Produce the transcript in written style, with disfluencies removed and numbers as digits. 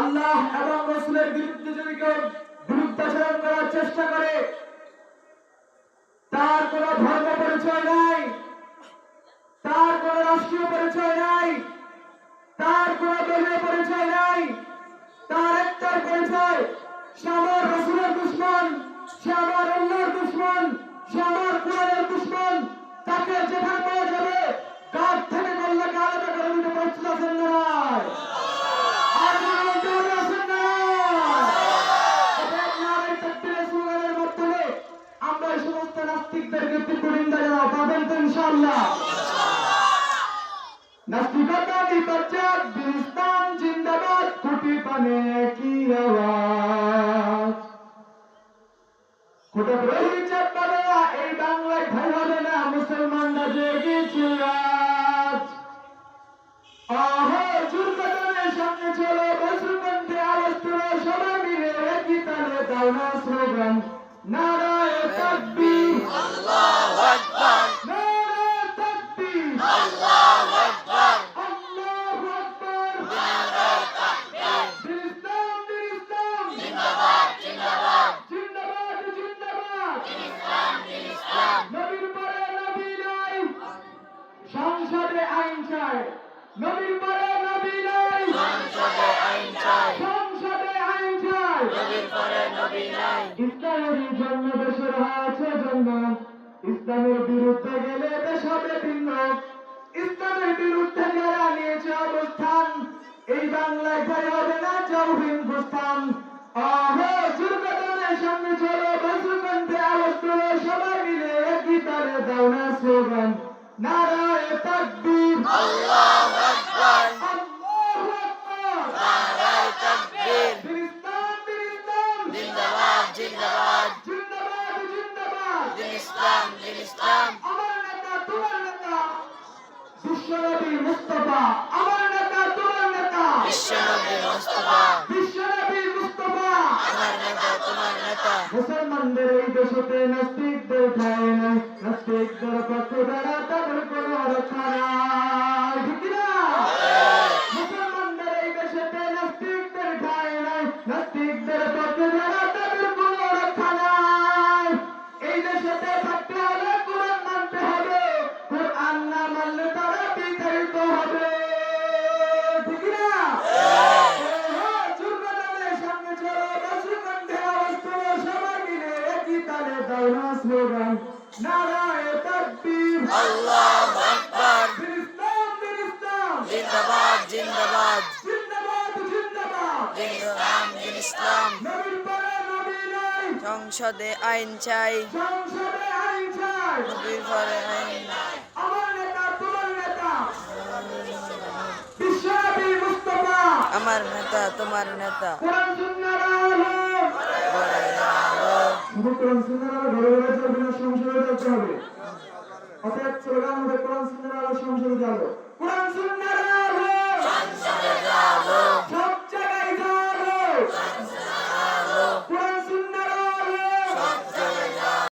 আল্লাহ এবং রাসূলের বিরুদ্ধে যদি কেউ বিরুদ্ধাচরণ করার চেষ্টা করে, তার কোনো ধর্ম পরিচয় নাই, তার কোনো রাষ্ট্রীয় পরিচয় নাই, তার কোনো দলীয় পরিচয় নাই, তার একটাই পরিচয়, সে আমার রাসূলের দুশমন, সে আমার আল্লাহর দুশমন, সে আমার কোরআনের দুশমন। তাকে যেখানে পাওয়া যাবে কাঠ থেকে কল্লাকে আলাদা করে দিতে প্রস্তুত আছেন না? আর আছেন না? নারায়ে তাকবীরের স্লোগানের মাধ্যমে আমরা এই সমস্ত নাস্তিকদেরকে তীব্র নিন্দা জানাবো। পাবেন তো ইনশাআল্লাহ? নাস্তিকতা বিপর্যয়, ইসলাম জিন্দাবাদ, কুটি পানে কি আওয়াজ। কোটা রহিত বাবা এই বাংলায় ঠাই হবে না, মুসলমানরা জেগেছে আজ। আহো জুরকানের সামনে চলো, বজ্রকণ্ঠে আওয়াজ তোলো, সবাই মিলে একই তালে দাও না স্লোগান, নারায়ে তাকবীর, আল্লাহু আকবার, নারায়ে তাকবীর, আল্লাহু আকবার, আল্লাহু আকবার। নারায়ে তাকবীর, দিন ইসলাম, দিন ইসলাম, জিন্দাবাদ জিন্দাবাদ, জিন্দাবাদ জিন্দাবাদ। ইসলাম দিন ইসলাম, নবীর পরে নবী নাই, সংসদে আইন চাই। নবীর পরে নবী নাই, সংসদে আইন চাই, সংসদে আইন চাই। নবীর পরে নবী নাই, ইসলামের জন্য দেশের হয়েছে জন্য, ইসলামের বিরুদ্ধে গেলে দেশ হবে ভিন্ন। ইসলামের বিরুদ্ধে যারা নিয়েছে অবস্থান, এই বাংলায় ঠাই হবে না চৌহিন প্রস্থান। আহো জুরকানের সামনে চলো, বজ্রকণ্ঠে আওয়াজ তোলো, সবাই মিলে একই তালে দাও না স্লোগান, নারায়ে তাকবীর, আল্লাহু আকবার, আল্লাহু আকবার। নারায়ে তাকবীর, দিন ইসলাম, দিন ইসলাম, জিন্দাবাদ জিন্দাবাদ, জিন্দাবাদ জিন্দাবাদ। দিন ইসলাম দিন ইসলাম, আমার নেতা তোমার নেতা বিশ্বনবী মুস্তাফা, আমার নেতা তোমার নেতা বিশ্বনবী মুস্তাফা, বিশ্বনবী মুস্তাফা। আমার নেতা তোমার নেতা, মুসলমানদের এই দেশেতে নাস্তিকদের ঠাঁই নাই, নাস্তিকদের পক্ষে যারা তাদের কোনো রক্ষা নাই, ঠিক না? মুসলমানদের এই দেশেতে নাস্তিকদের ঠাঁই নাই, নাস্তিকদের পক্ষে যারা তাদের কোনো রক্ষা নাই। এই দেশেতে থাকতে হলে কোরআন মানতে হবে, কোরআন না মানলে তারা বিতাড়িত হবে, ঠিক না? জুরকানের সামনে চলো, বজ্রকণ্ঠে আওয়াজ তোলো, সবাই মিলে একই তালে দাও না স্লোগান, নারায়ে তাকবীর, আল্লাহু আকবার, দিন ইসলাম, দিন ইসলাম, জিন্দাবাদ জিন্দাবাদ, জিন্দাবাদ জিন্দাবাদ। দিন ইসলাম দিন ইসলাম, নবীর পরে নবী নাই, সংসদে আইন চাই, সংসদে আইন চাই। নবীর পরে আইন নাই, আমার নেতা তোমার নেতা বিশ্বনবী মুস্তাফা, আমার নেতা তোমার নেতা, কোরআন সুন্নাহর আলো। বলে আলো, শুধু কোরআন সুন্নাহর আলো ঘরে ঘরে চলবে না, সংসদে চলতে হবে। অতএব স্লোগান হবে কোরআন সুন্নাহর আলো, সংসদে যাবো। কোরআন